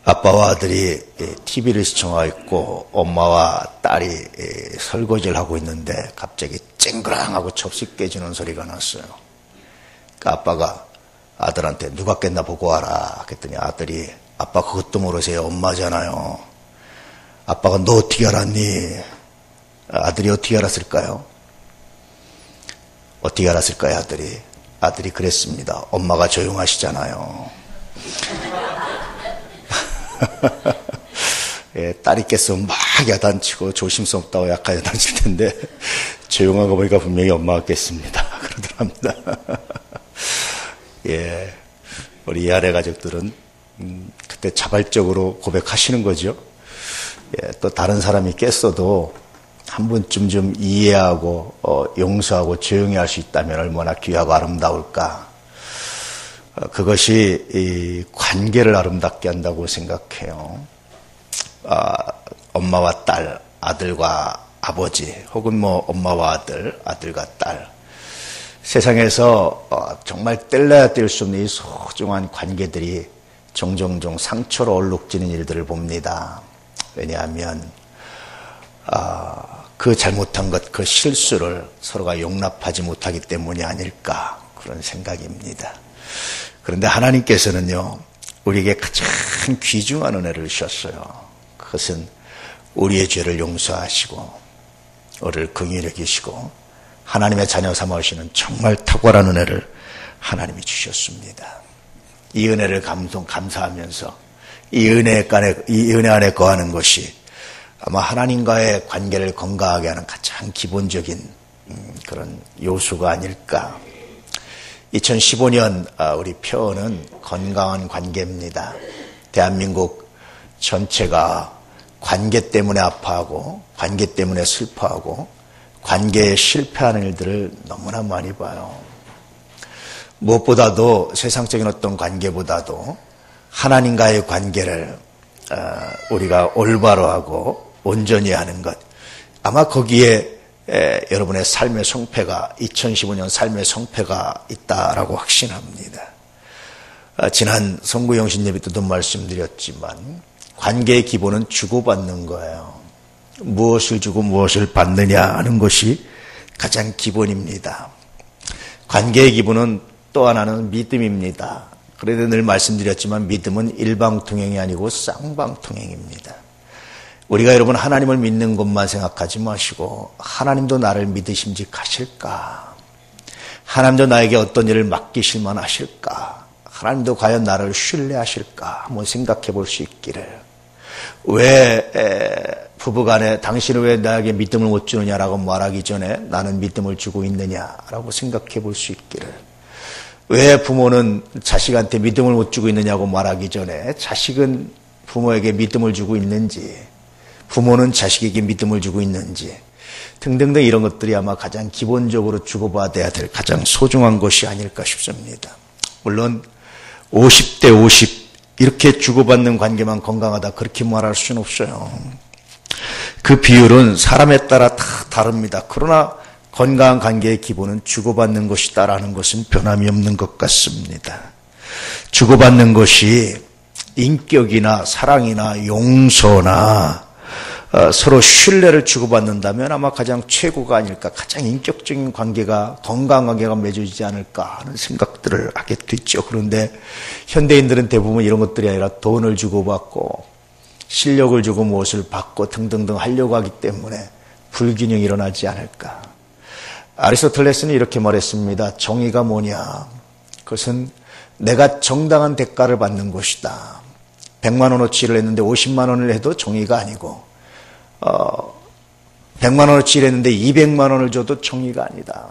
아빠와 아들이 TV를 시청하고 있고 엄마와 딸이 설거지를 하고 있는데 갑자기 쨍그랑하고 접시 깨지는 소리가 났어요. 그러니까 아빠가 아들한테 누가 깼나 보고 와라 그랬더니 아들이 아빠 그것도 모르세요. 엄마잖아요. 아빠가 너 어떻게 알았니? 아들이 어떻게 알았을까요? 어떻게 알았을까요? 아들이 그랬습니다. 엄마가 조용하시잖아요. 예, 딸이 깼으면 막 야단치고 조심스럽다고 약간 야단칠 텐데 조용한 거 보니까 분명히 엄마가 깼습니다. 그러더랍니다. 예, 우리 이하래 가족들은 그때 자발적으로 고백하시는 거죠. 예, 또 다른 사람이 깼어도 한 번쯤 좀 이해하고 용서하고 조용히 할 수 있다면 얼마나 귀하고 아름다울까. 그것이 이 관계를 아름답게 한다고 생각해요. 엄마와 딸, 아들과 아버지, 혹은 엄마와 아들, 아들과 딸. 세상에서 정말 뗄래야 뗄 수 없는 이 소중한 관계들이 종종 상처로 얼룩지는 일들을 봅니다. 왜냐하면 그 잘못한 것, 그 실수를 서로가 용납하지 못하기 때문이 아닐까 그런 생각입니다. 그런데 하나님께서는요, 우리에게 가장 귀중한 은혜를 주셨어요. 그것은 우리의 죄를 용서하시고 우리를 긍휼히 여기시고 하나님의 자녀 삼으시는 정말 탁월한 은혜를 하나님이 주셨습니다. 이 은혜를 감사하면서 이 은혜 안에 거하는 것이 아마 하나님과의 관계를 건강하게 하는 가장 기본적인 그런 요소가 아닐까. 2015년 우리 표어는 건강한 관계입니다. 대한민국 전체가 관계 때문에 아파하고 관계 때문에 슬퍼하고 관계에 실패하는 일들을 너무나 많이 봐요. 무엇보다도 세상적인 어떤 관계보다도 하나님과의 관계를 우리가 올바로 하고 온전히 하는 것, 아마 거기에 여러분의 삶의 성패가 2015년 삶의 성패가 있다라고 확신합니다. 지난 성구영신 예배 때도 말씀드렸지만 관계의 기본은 주고받는 거예요. 무엇을 주고 무엇을 받느냐 하는 것이 가장 기본입니다. 관계의 기본은 또 하나는 믿음입니다. 그래도 늘 말씀드렸지만 믿음은 일방통행이 아니고 쌍방통행입니다. 우리가 여러분 하나님을 믿는 것만 생각하지 마시고 하나님도 나를 믿으심직하실까? 하나님도 나에게 어떤 일을 맡기실 만하실까? 하나님도 과연 나를 신뢰하실까? 한번 생각해 볼 수 있기를. 왜 부부간에 당신은 왜 나에게 믿음을 못 주느냐라고 말하기 전에 나는 믿음을 주고 있느냐라고 생각해 볼 수 있기를. 왜 부모는 자식한테 믿음을 못 주고 있느냐고 말하기 전에 자식은 부모에게 믿음을 주고 있는지, 부모는 자식에게 믿음을 주고 있는지 등등등 이런 것들이 아마 가장 기본적으로 주고받아야 될 가장 소중한 것이 아닐까 싶습니다. 물론 50대 50 이렇게 주고받는 관계만 건강하다 그렇게 말할 수는 없어요. 그 비율은 사람에 따라 다 다릅니다. 그러나 건강한 관계의 기본은 주고받는 것이다라는 것은 변함이 없는 것 같습니다. 주고받는 것이 인격이나 사랑이나 용서나 서로 신뢰를 주고받는다면 아마 가장 최고가 아닐까, 가장 인격적인 관계가, 건강한 관계가 맺어지지 않을까 하는 생각들을 하게 됐죠. 그런데 현대인들은 대부분 이런 것들이 아니라 돈을 주고받고 실력을 주고 무엇을 받고 등등등 하려고 하기 때문에 불균형이 일어나지 않을까. 아리스토텔레스는 이렇게 말했습니다. 정의가 뭐냐? 그것은 내가 정당한 대가를 받는 것이다. 100만 원어치를 했는데 50만 원을 해도 정의가 아니고 100만 원어치를 했는데 200만 원을 줘도 정의가 아니다.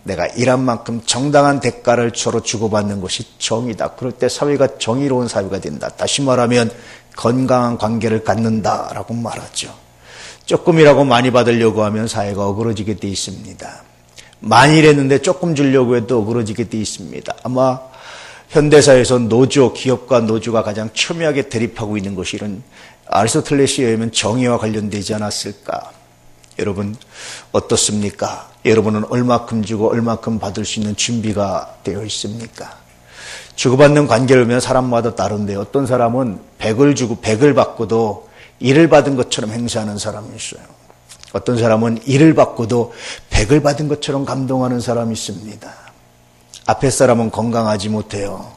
내가 일한 만큼 정당한 대가를 서로 주고받는 것이 정의다. 그럴 때 사회가 정의로운 사회가 된다. 다시 말하면 건강한 관계를 갖는다라고 말하죠. 조금이라고 많이 받으려고 하면 사회가 어그러지게 돼 있습니다. 많이 일했는데 조금 주려고 해도 어그러지게 돼 있습니다. 아마 현대사회에서 노조, 기업과 노조가 가장 첨예하게 대립하고 있는 것이 이런 아리스토텔레스에 의하면 정의와 관련되지 않았을까? 여러분 어떻습니까? 여러분은 얼마큼 주고 얼마큼 받을 수 있는 준비가 되어 있습니까? 주고받는 관계를 보면 사람마다 다른데 어떤 사람은 100을 주고 100을 받고도 1을 받은 것처럼 행세하는 사람이 있어요. 어떤 사람은 1을 받고도 100을 받은 것처럼 감동하는 사람이 있습니다. 앞에 사람은 건강하지 못해요.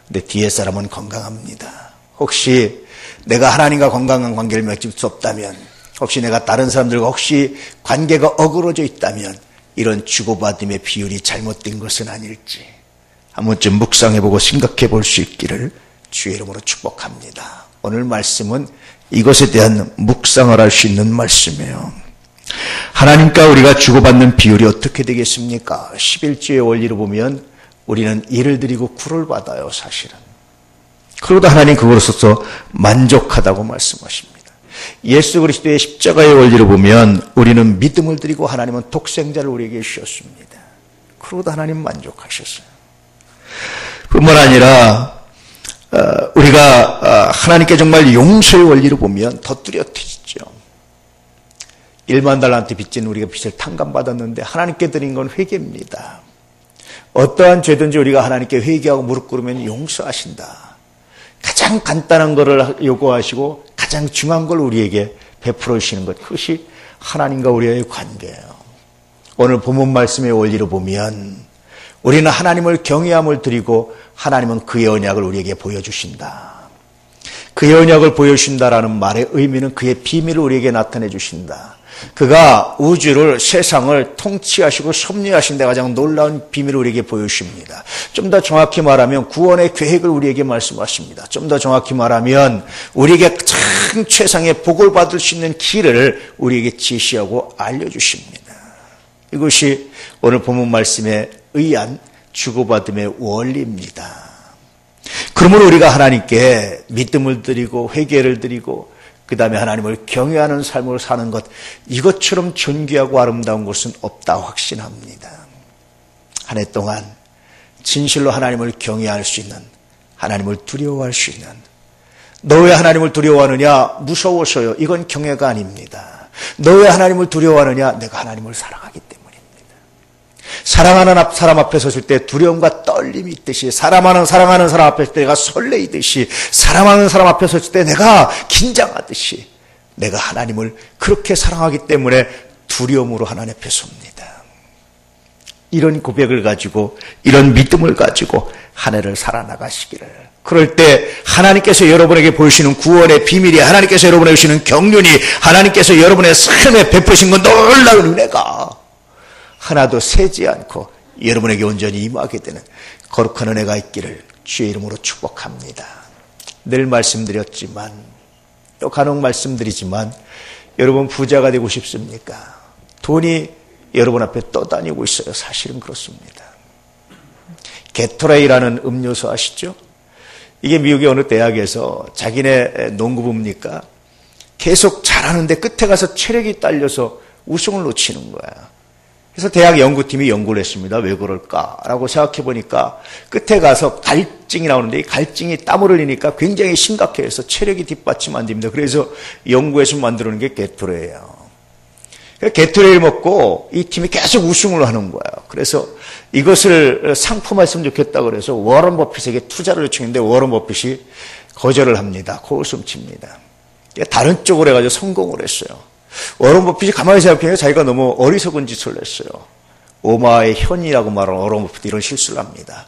근데 뒤에 사람은 건강합니다. 혹시 내가 하나님과 건강한 관계를 맺을 수 없다면, 혹시 내가 다른 사람들과 혹시 관계가 어그러져 있다면 이런 주고받음의 비율이 잘못된 것은 아닐지 한 번쯤 묵상해보고 생각해볼 수 있기를 주의 이름으로 축복합니다. 오늘 말씀은 이것에 대한 묵상을 할 수 있는 말씀이에요. 하나님과 우리가 주고받는 비율이 어떻게 되겠습니까? 11조의 원리로 보면 우리는 1을 드리고 9를 받아요, 사실은. 그러다 하나님 그것으로서 만족하다고 말씀하십니다. 예수 그리스도의 십자가의 원리로 보면 우리는 믿음을 드리고 하나님은 독생자를 우리에게 주셨습니다. 그러다 하나님 만족하셨어요. 뿐만 아니라 우리가 하나님께 정말 용서의 원리로 보면 더 뚜렷해지죠. 1만 달란트 빚진 우리가 빚을 탕감받았는데 하나님께 드린 건 회개입니다. 어떠한 죄든지 우리가 하나님께 회개하고 무릎 꿇으면 용서하신다. 가장 간단한 것을 요구하시고 가장 중요한 걸 우리에게 베풀어 주시는 것, 그것이 하나님과 우리의 관계예요. 오늘 본문 말씀의 원리로 보면 우리는 하나님을 경외함을 드리고 하나님은 그의 언약을 우리에게 보여주신다. 그의 언약을 보여주신다라는 말의 의미는 그의 비밀을 우리에게 나타내 주신다. 그가 우주를, 세상을 통치하시고 섭리하신 데 가장 놀라운 비밀을 우리에게 보여주십니다. 좀 더 정확히 말하면 구원의 계획을 우리에게 말씀하십니다. 좀 더 정확히 말하면 우리에게 가장 최상의 복을 받을 수 있는 길을 우리에게 제시하고 알려주십니다. 이것이 오늘 본문 말씀에 의한 주고받음의 원리입니다. 그러므로 우리가 하나님께 믿음을 드리고 회개를 드리고 그 다음에 하나님을 경외하는 삶을 사는 것, 이것처럼 존귀하고 아름다운 것은 없다 확신합니다. 한 해 동안 진실로 하나님을 경외할 수 있는, 하나님을 두려워할 수 있는, 너 왜 하나님을 두려워하느냐? 무서워서요. 이건 경외가 아닙니다. 너 왜 하나님을 두려워하느냐? 내가 하나님을 사랑하기 때문입니다. 사랑하는 사람 앞에 섰을 때 두려움과 떨림이 있듯이, 사랑하는 사람 앞에 섰을 때 내가 설레이듯이, 사랑하는 사람 앞에 섰을 때 내가 긴장하듯이 내가 하나님을 그렇게 사랑하기 때문에 두려움으로 하나님 앞에 섭니다. 이런 고백을 가지고, 이런 믿음을 가지고 한 해를 살아나가시기를. 그럴 때 하나님께서 여러분에게 보여주시는 구원의 비밀이, 하나님께서 여러분에게 주시는 경륜이, 하나님께서 여러분의 삶에 베푸신 건 놀라운 은혜가 하나도 새지 않고 여러분에게 온전히 임하게 되는 거룩한 은혜가 있기를 주의 이름으로 축복합니다. 늘 말씀드렸지만, 또 간혹 말씀드리지만, 여러분 부자가 되고 싶습니까? 돈이 여러분 앞에 떠다니고 있어요. 사실은 그렇습니다. 게토레이라는 음료수 아시죠? 이게 미국의 어느 대학에서 자기네 농구부입니까? 계속 잘하는데 끝에 가서 체력이 딸려서 우승을 놓치는 거야. 그래서 대학 연구팀이 연구를 했습니다. 왜 그럴까라고 생각해 보니까 끝에 가서 갈증이 나오는데 이 갈증이 땀을 흘리니까 굉장히 심각해서 체력이 뒷받침 안 됩니다. 그래서 연구해서 만들어낸 게 게토레이예요. 게토레이를 먹고 이 팀이 계속 우승을 하는 거예요. 그래서 이것을 상품화했으면 좋겠다 그래서 워런 버핏에게 투자를 요청했는데 워런 버핏이 거절을 합니다. 코를 숨칩니다. 다른 쪽으로 해가지고 성공을 했어요. 워런 버핏이 가만히 생각해보니까 자기가 너무 어리석은 짓을 했어요. 오마의 현이라고 말하는 워런 버핏이 이런 실수를 합니다.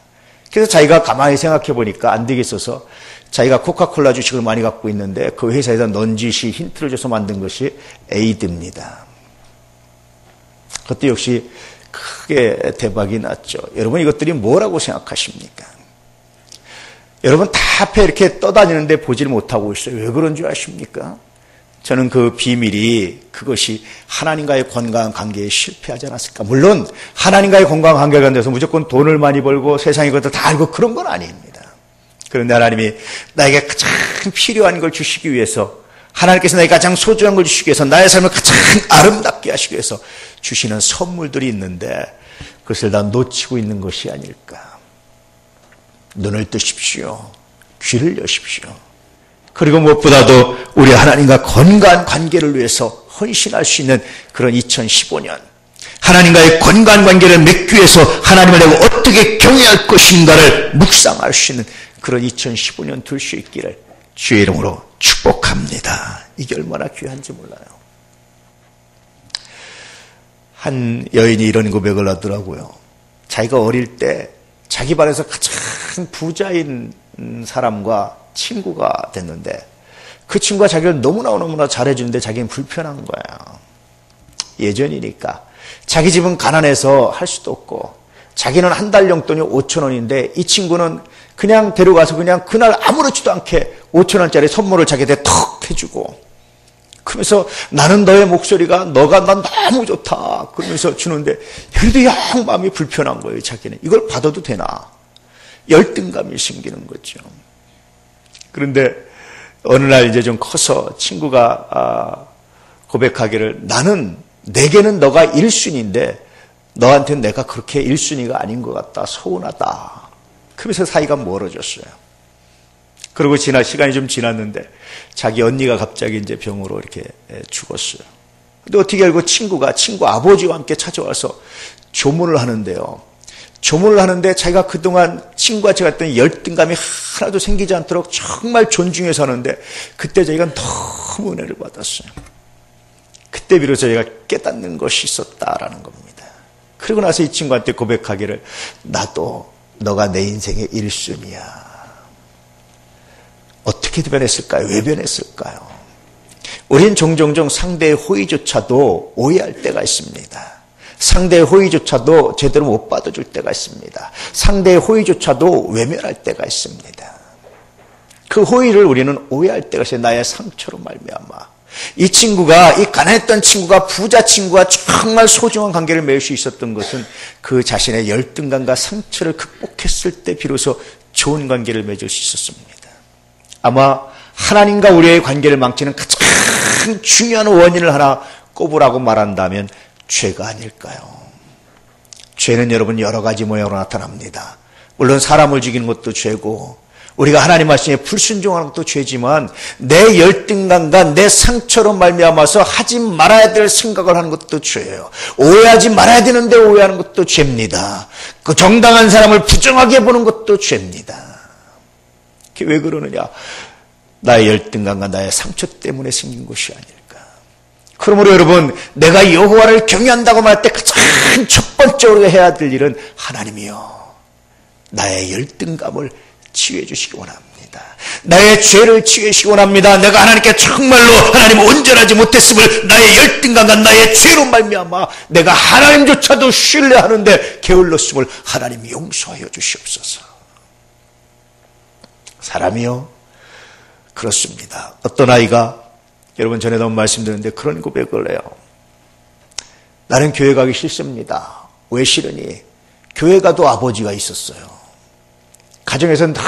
그래서 자기가 가만히 생각해보니까 안 되겠어서 자기가 코카콜라 주식을 많이 갖고 있는데 그 회사에다 넌지시 힌트를 줘서 만든 것이 에이드입니다. 그것도 역시 크게 대박이 났죠. 여러분 이것들이 뭐라고 생각하십니까? 여러분 다 앞에 이렇게 떠다니는데 보지를 못하고 있어요. 왜 그런 줄 아십니까? 저는 그 비밀이 그것이 하나님과의 건강한 관계에 실패하지 않았을까. 물론 하나님과의 건강한 관계가 돼서 무조건 돈을 많이 벌고 세상의 것들 다 알고 그런 건 아닙니다. 그런데 하나님이 나에게 가장 필요한 걸 주시기 위해서, 하나님께서 나에게 가장 소중한 걸 주시기 위해서, 나의 삶을 가장 아름답게 하시기 위해서 주시는 선물들이 있는데 그것을 다 놓치고 있는 것이 아닐까. 눈을 뜨십시오. 귀를 여십시오. 그리고 무엇보다도 우리 하나님과 건강한 관계를 위해서 헌신할 수 있는 그런 2015년, 하나님과의 건강한 관계를 맺기 위해서 하나님을 내가 어떻게 경외할 것인가를 묵상할 수 있는 그런 2015년 될 수 있기를 주의 이름으로 축복합니다. 이게 얼마나 귀한지 몰라요. 한 여인이 이런 고백을 하더라고요. 자기가 어릴 때 자기 반에서 가장 부자인 사람과 친구가 됐는데 그 친구가 자기를 너무나 잘해주는데 자기는 불편한 거야. 예전이니까. 자기 집은 가난해서 할 수도 없고 자기는 한 달 용돈이 5,000원인데 이 친구는 그냥 데려가서 그냥 그날 아무렇지도 않게 5,000원짜리 선물을 자기한테 턱 해주고 그러면서 나는 너의 목소리가 너가 난 너무 좋다 그러면서 주는데 그래도 영 마음이 불편한 거예요. 자기는 이걸 받아도 되나 열등감이 생기는 거죠. 그런데 어느 날 이제 좀 커서 친구가 고백하기를 내게는 너가 1순위인데 너한테는 내가 그렇게 1순위가 아닌 것 같다. 서운하다. 그러면서 사이가 멀어졌어요. 그리고 시간이 좀 지났는데 자기 언니가 갑자기 이제 병으로 이렇게 죽었어요. 근데 어떻게 알고 친구 아버지와 함께 찾아와서 조문을 하는데요. 조문을 하는데 자기가 그동안 친구가 제가 했던 열등감이 하나도 생기지 않도록 정말 존중해서 하는데 그때 자기가 너무 은혜를 받았어요. 그때 비로소 제가 깨닫는 것이 있었다라는 겁니다. 그리고 나서 이 친구한테 고백하기를 나도 너가 내 인생의 1순위야. 어떻게 변했을까요? 왜 변했을까요? 우린 종종 상대의 호의조차도 오해할 때가 있습니다. 상대의 호의조차도 제대로 못 받아줄 때가 있습니다. 상대의 호의조차도 외면할 때가 있습니다. 그 호의를 우리는 오해할 때가 있어요. 나의 상처로 말미암아. 이 가난했던 친구가 부자 친구와 정말 소중한 관계를 맺을 수 있었던 것은 그 자신의 열등감과 상처를 극복했을 때 비로소 좋은 관계를 맺을 수 있었습니다. 아마 하나님과 우리의 관계를 망치는 가장 중요한 원인을 하나 꼽으라고 말한다면 죄가 아닐까요? 죄는 여러분 여러 가지 모양으로 나타납니다. 물론 사람을 죽이는 것도 죄고 우리가 하나님 말씀에 불순종하는 것도 죄지만 내 열등감과 내 상처로 말미암아서 하지 말아야 될 생각을 하는 것도 죄예요. 오해하지 말아야 되는데 오해하는 것도 죄입니다. 그 정당한 사람을 부정하게 보는 것도 죄입니다. 그게 왜 그러느냐? 나의 열등감과 나의 상처 때문에 생긴 것이 아닐까. 그러므로 여러분 내가 여호와를 경외한다고 말할 때 가장 첫 번째로 해야 될 일은 하나님이여 나의 열등감을 치유해 주시기 원합니다. 나의 죄를 치유해 주시기 원합니다. 내가 하나님께 정말로 하나님을 온전하지 못했음을 나의 열등감과 나의 죄로 말미암아 내가 하나님조차도 신뢰하는데 게을렀음을 하나님 용서하여 주시옵소서. 사람이요 그렇습니다. 어떤 아이가 여러분 전에도 한번 말씀드렸는데 그런 고백을 해요. 나는 교회 가기 싫습니다. 왜 싫으니? 교회 가도 아버지가 있었어요. 가정에서는 다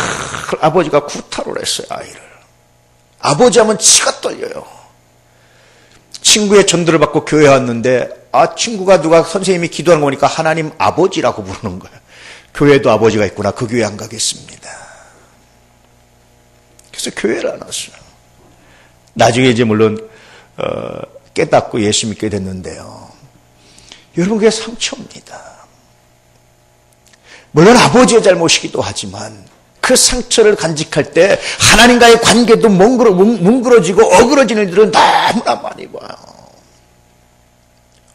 아버지가 구타를 했어요. 아이를. 아버지 하면 치가 떨려요. 친구의 전도를 받고 교회에 왔는데 친구가 누가 선생님이 기도하는 거 보니까 하나님 아버지라고 부르는 거예요. 교회도 아버지가 있구나. 그 교회 안 가겠습니다. 그래서 교회를 안 왔어요. 나중에 이제 물론 깨닫고 예수 믿게 됐는데요. 여러분 그게 상처입니다. 물론 아버지의 잘못이기도 하지만 그 상처를 간직할 때 하나님과의 관계도 뭉그러지고 어그러지는 일들은 너무나 많이 봐요.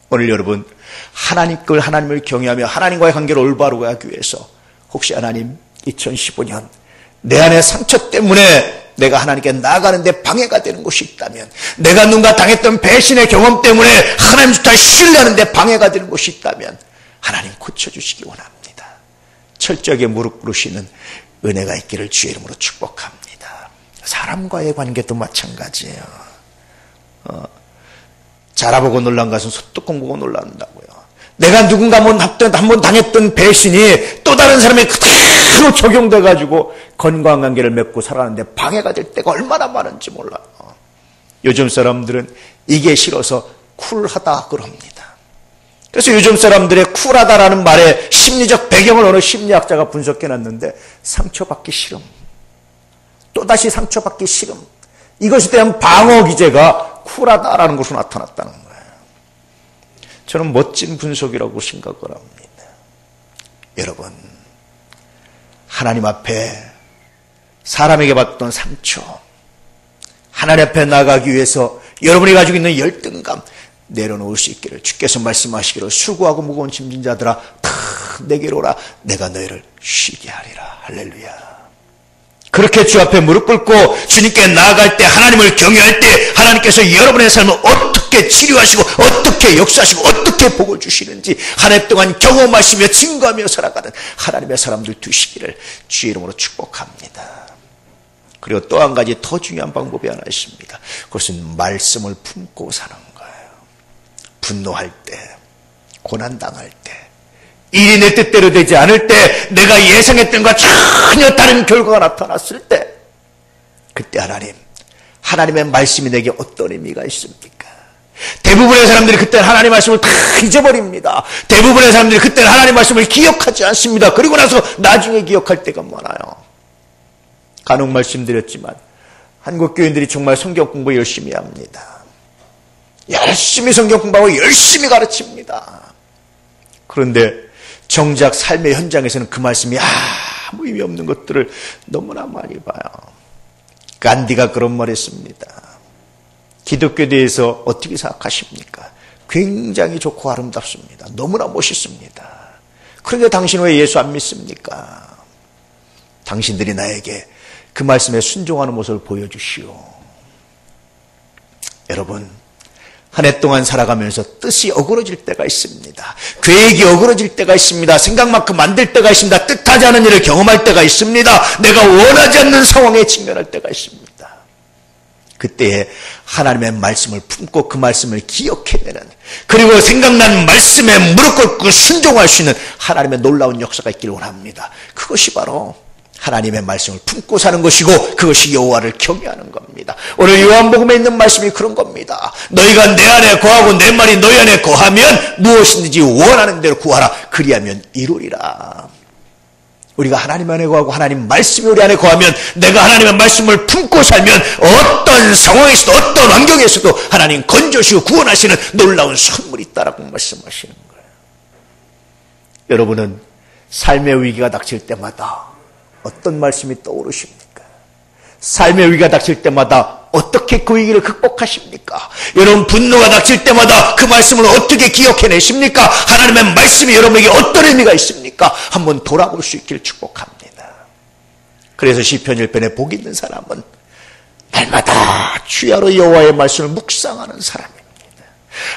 오늘 여러분 하나님을 경외하며 하나님과의 관계를 올바르게 하기 위해서 혹시 하나님 2015년 내 안의 상처 때문에 내가 하나님께 나아가는데 방해가 되는 것이 있다면 내가 누군가 당했던 배신의 경험 때문에 하나님조차 신뢰하는데 방해가 되는 것이 있다면 하나님 고쳐주시기 원합니다. 철저하게 무릎 꿇으시는 은혜가 있기를 주의 이름으로 축복합니다. 사람과의 관계도 마찬가지예요. 자라보고 놀란 것은 소뚜껑 보고 놀란다고요. 내가 누군가 한번 당했던 배신이 또 다른 사람에게 그대로 적용돼가지고 건강한 관계를 맺고 살아가는데 방해가 될 때가 얼마나 많은지 몰라요. 요즘 사람들은 이게 싫어서 쿨하다 그럽니다. 그래서 요즘 사람들의 쿨하다라는 말에 심리적 배경을 어느 심리학자가 분석해놨는데 상처받기 싫음, 또다시 상처받기 싫음, 이것에 대한 방어 기제가 쿨하다라는 것으로 나타났다는 거예요. 저는 멋진 분석이라고 생각을 합니다. 여러분, 하나님 앞에 사람에게 받던 상처, 하나님 앞에 나가기 위해서 여러분이 가지고 있는 열등감 내려놓을 수 있기를 주께서 말씀하시기를 수고하고 무거운 짐진 자들아 다 내게로 오라 내가 너희를 쉬게 하리라. 할렐루야. 그렇게 주 앞에 무릎 꿇고 주님께 나아갈 때, 하나님을 경외할 때 하나님께서 여러분의 삶을 어떻게 치료하시고 어떻게 역사하시고 어떻게 복을 주시는지 한 해 동안 경험하시며 증거하며 살아가는 하나님의 사람들 되시기를 주의 이름으로 축복합니다. 그리고 또 한 가지 더 중요한 방법이 하나 있습니다. 그것은 말씀을 품고 사는 거예요. 분노할 때, 고난당할 때, 일이 내 뜻대로 되지 않을 때, 내가 예상했던 것과 전혀 다른 결과가 나타났을 때, 그때 하나님의 말씀이 내게 어떤 의미가 있습니까? 대부분의 사람들이 그때 하나님의 말씀을 다 잊어버립니다. 대부분의 사람들이 그때 하나님의 말씀을 기억하지 않습니다. 그리고 나서 나중에 기억할 때가 많아요. 간혹 말씀드렸지만 한국 교인들이 정말 성경 공부 열심히 합니다. 열심히 성경 공부하고 열심히 가르칩니다. 그런데 정작 삶의 현장에서는 그 말씀이 아무 의미 없는 것들을 너무나 많이 봐요. 간디가 그런 말 했습니다. 기독교에 대해서 어떻게 생각하십니까? 굉장히 좋고 아름답습니다. 너무나 멋있습니다. 그런데 당신 왜 예수 안 믿습니까? 당신들이 나에게 그 말씀에 순종하는 모습을 보여주시오. 여러분, 한 해 동안 살아가면서 뜻이 어그러질 때가 있습니다. 계획이 어그러질 때가 있습니다. 생각만큼 안 될 때가 있습니다. 뜻하지 않은 일을 경험할 때가 있습니다. 내가 원하지 않는 상황에 직면할 때가 있습니다. 그때에 하나님의 말씀을 품고 그 말씀을 기억해내는, 그리고 생각난 말씀에 무릎 꿇고 순종할 수 있는 하나님의 놀라운 역사가 있기를 원합니다. 그것이 바로 하나님의 말씀을 품고 사는 것이고 그것이 여호와를 경외하는 겁니다. 오늘 요한복음에 있는 말씀이 그런 겁니다. 너희가 내 안에 거하고 내 말이 너희 안에 거하면 무엇이든지 원하는 대로 구하라. 그리하면 이루리라. 우리가 하나님 안에 거하고 하나님 말씀이 우리 안에 거하면, 내가 하나님의 말씀을 품고 살면 어떤 상황에서도 어떤 환경에서도 하나님 건져주시고 구원하시는 놀라운 선물이 있다라고 말씀하시는 거예요. 여러분은 삶의 위기가 닥칠 때마다 어떤 말씀이 떠오르십니까? 삶의 위기가 닥칠 때마다 어떻게 그 위기를 극복하십니까? 여러분 분노가 닥칠 때마다 그 말씀을 어떻게 기억해내십니까? 하나님의 말씀이 여러분에게 어떤 의미가 있습니까? 한번 돌아볼 수 있기를 축복합니다. 그래서 시편 1편에 복 있는 사람은 날마다 주야로 여호와의 말씀을 묵상하는 사람입니다.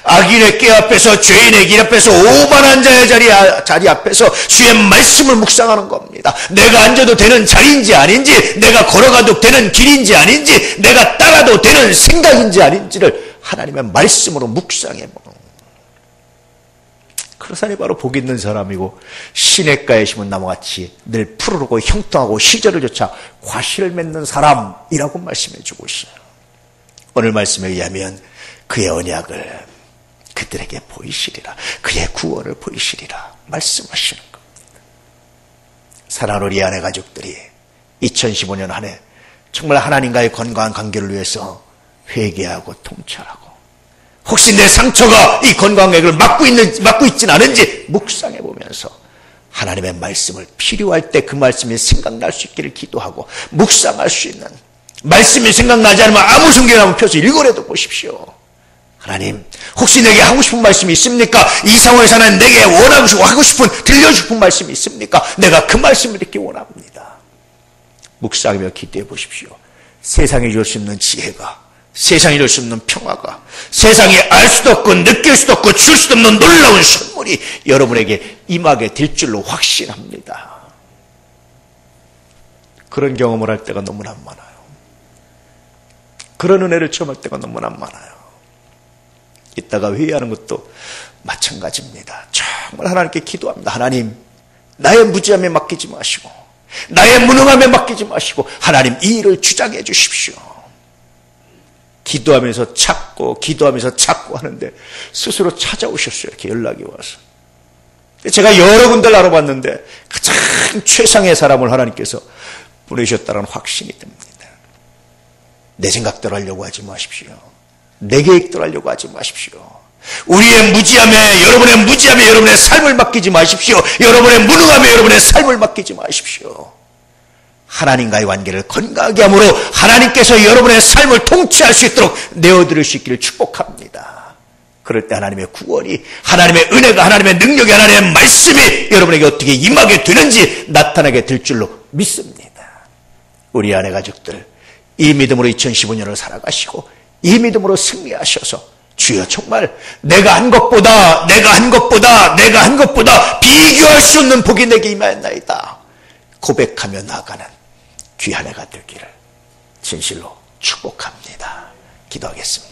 악인의 꾀 앞에서, 죄인의 길 앞에서, 오만한 자의 자리 앞에서 주의 말씀을 묵상하는 겁니다. 내가 앉아도 되는 자리인지 아닌지, 내가 걸어가도 되는 길인지 아닌지, 내가 따라도 되는 생각인지 아닌지를 하나님의 말씀으로 묵상해보는, 그런 사람이 바로 복 있는 사람이고, 시냇가에 심은 나무같이 늘 푸르르고 형통하고 시절을 쫓아 과실을 맺는 사람이라고 말씀해주고 있어요. 오늘 말씀에 의하면 그의 언약을 그들에게 보이시리라, 그의 구원을 보이시리라 말씀하시는 겁니다. 사랑하는 우리 아내 가족들이 2015년 한 해 정말 하나님과의 건강한 관계를 위해서 회개하고 통찰하고, 혹시 내 상처가 이 건강액을 막고 있진 않은지 묵상해 보면서 하나님의 말씀을 필요할 때 그 말씀이 생각날 수 있기를 기도하고, 묵상할 수 있는 말씀이 생각나지 않으면 아무 성경을 한번 펴서 읽어내도 보십시오. 하나님, 혹시 내게 하고 싶은 말씀이 있습니까? 이 상황에서 하나님 내게 원하고 싶고 하고 싶은, 들려주고 싶은 말씀이 있습니까? 내가 그 말씀을 듣기 원합니다. 묵상하며 기도해 보십시오. 세상에 줄 수 없는 지혜가, 세상에 줄 수 없는 평화가, 세상에 알 수도 없고 느낄 수도 없고 줄 수도 없는 놀라운 선물이 여러분에게 임하게 될 줄로 확신합니다. 그런 경험을 할 때가 너무나 많아요. 그런 은혜를 체험할 때가 너무나 많아요. 이따가 회의하는 것도 마찬가지입니다. 정말 하나님께 기도합니다. 하나님, 나의 무지함에 맡기지 마시고, 나의 무능함에 맡기지 마시고, 하나님 이 일을 주장해 주십시오. 기도하면서 찾고 하는데 스스로 찾아오셨어요. 이렇게 연락이 와서. 제가 여러 군데를 알아봤는데 가장 최상의 사람을 하나님께서 보내셨다는 확신이 듭니다. 내 생각대로 하려고 하지 마십시오. 내 계획대로 하려고 하지 마십시오. 우리의 무지함에, 여러분의 무지함에 여러분의 삶을 맡기지 마십시오. 여러분의 무능함에 여러분의 삶을 맡기지 마십시오. 하나님과의 관계를 건강하게 함으로 하나님께서 여러분의 삶을 통치할 수 있도록 내어드릴 수 있기를 축복합니다. 그럴 때 하나님의 구원이, 하나님의 은혜가, 하나님의 능력이, 하나님의 말씀이 여러분에게 어떻게 임하게 되는지 나타나게 될 줄로 믿습니다. 우리 아내 가족들, 이 믿음으로 2015년을 살아가시고 이 믿음으로 승리하셔서 주여 정말 내가 한 것보다 비교할 수 없는 복이 내게 임하였나이다 고백하며 나아가는 귀한 해가 되기를 진실로 축복합니다. 기도하겠습니다.